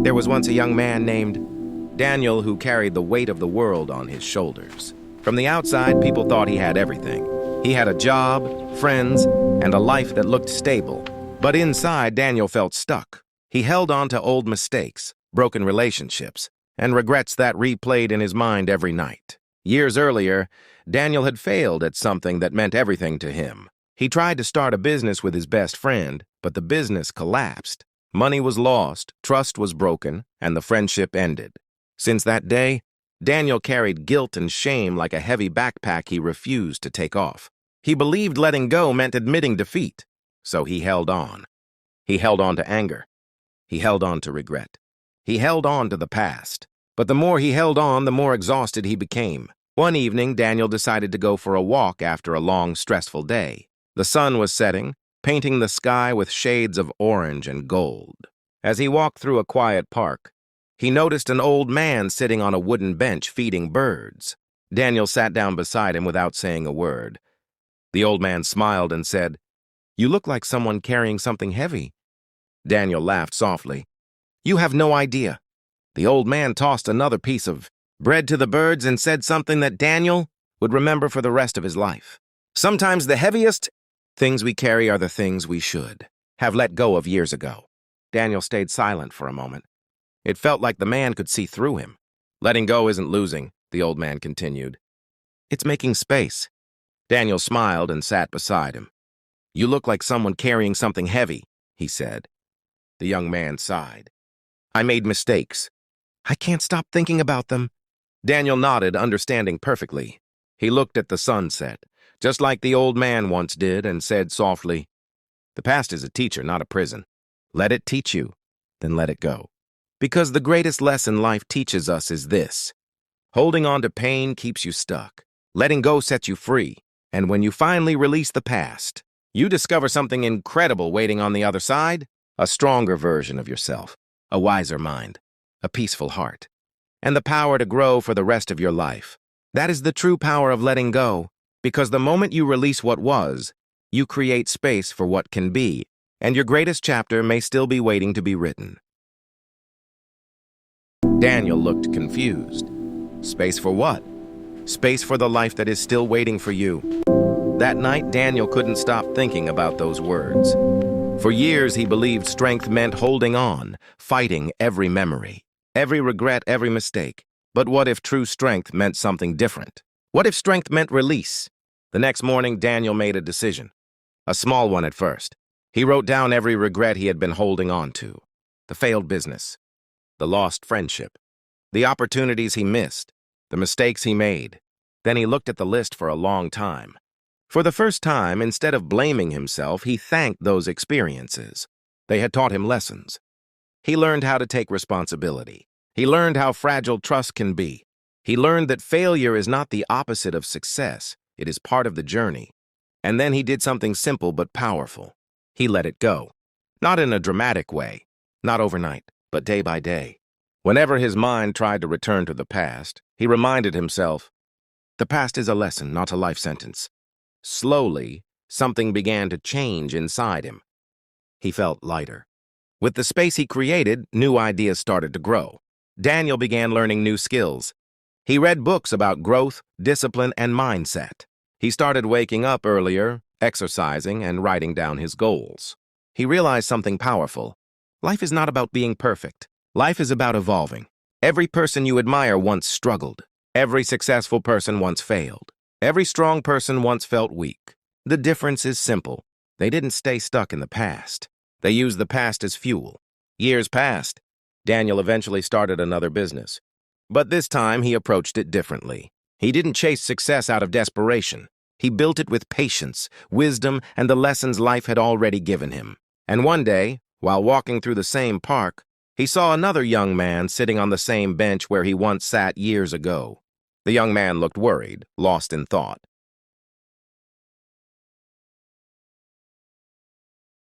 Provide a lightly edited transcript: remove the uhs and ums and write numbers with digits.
There was once a young man named Daniel who carried the weight of the world on his shoulders. From the outside, people thought he had everything. He had a job, friends, and a life that looked stable. But inside, Daniel felt stuck. He held on to old mistakes, broken relationships, and regrets that replayed in his mind every night. Years earlier, Daniel had failed at something that meant everything to him. He tried to start a business with his best friend, but the business collapsed. Money was lost, trust was broken, and the friendship ended. Since that day, Daniel carried guilt and shame like a heavy backpack he refused to take off. He believed letting go meant admitting defeat, so he held on. He held on to anger. He held on to regret. He held on to the past. But the more he held on, the more exhausted he became. One evening, Daniel decided to go for a walk after a long, stressful day. The sun was setting, painting the sky with shades of orange and gold. As he walked through a quiet park, he noticed an old man sitting on a wooden bench feeding birds. Daniel sat down beside him without saying a word. The old man smiled and said, "You look like someone carrying something heavy." Daniel laughed softly. "You have no idea." The old man tossed another piece of bread to the birds and said something that Daniel would remember for the rest of his life. Sometimes the heaviest things we carry are the things we should have let go of years ago. Daniel stayed silent for a moment. It felt like the man could see through him. "Letting go isn't losing," the old man continued. "It's making space." Daniel smiled and sat beside him. "You look like someone carrying something heavy," he said. The young man sighed. "I made mistakes. I can't stop thinking about them." Daniel nodded, understanding perfectly. He looked at the sunset, just like the old man once did, and said softly, "The past is a teacher, not a prison. Let it teach you, then let it go. Because the greatest lesson life teaches us is this: holding on to pain keeps you stuck. Letting go sets you free. And when you finally release the past, you discover something incredible waiting on the other side, a stronger version of yourself, a wiser mind, a peaceful heart, and the power to grow for the rest of your life. That is the true power of letting go, because the moment you release what was, you create space for what can be, and your greatest chapter may still be waiting to be written." Daniel looked confused. Space for what? Space for the life that is still waiting for you. That night, Daniel couldn't stop thinking about those words. For years, he believed strength meant holding on, fighting every memory, every regret, every mistake. But what if true strength meant something different? What if strength meant release? The next morning, Daniel made a decision. A small one at first. He wrote down every regret he had been holding on to. The failed business, the lost friendship, the opportunities he missed, the mistakes he made. Then he looked at the list for a long time. For the first time, instead of blaming himself, he thanked those experiences. They had taught him lessons. He learned how to take responsibility. He learned how fragile trust can be. He learned that failure is not the opposite of success. It is part of the journey. And then he did something simple but powerful. He let it go. Not in a dramatic way, not overnight, but day by day. Whenever his mind tried to return to the past, he reminded himself, the past is a lesson, not a life sentence. Slowly, something began to change inside him. He felt lighter. With the space he created, new ideas started to grow. Daniel began learning new skills. He read books about growth, discipline, and mindset. He started waking up earlier, exercising, and writing down his goals. He realized something powerful. Life is not about being perfect. Life is about evolving. Every person you admire once struggled. Every successful person once failed. Every strong person once felt weak. The difference is simple. They didn't stay stuck in the past. They used the past as fuel. Years passed. Daniel eventually started another business. But this time, he approached it differently. He didn't chase success out of desperation. He built it with patience, wisdom, and the lessons life had already given him. And one day, while walking through the same park, he saw another young man sitting on the same bench where he once sat years ago. The young man looked worried, lost in thought.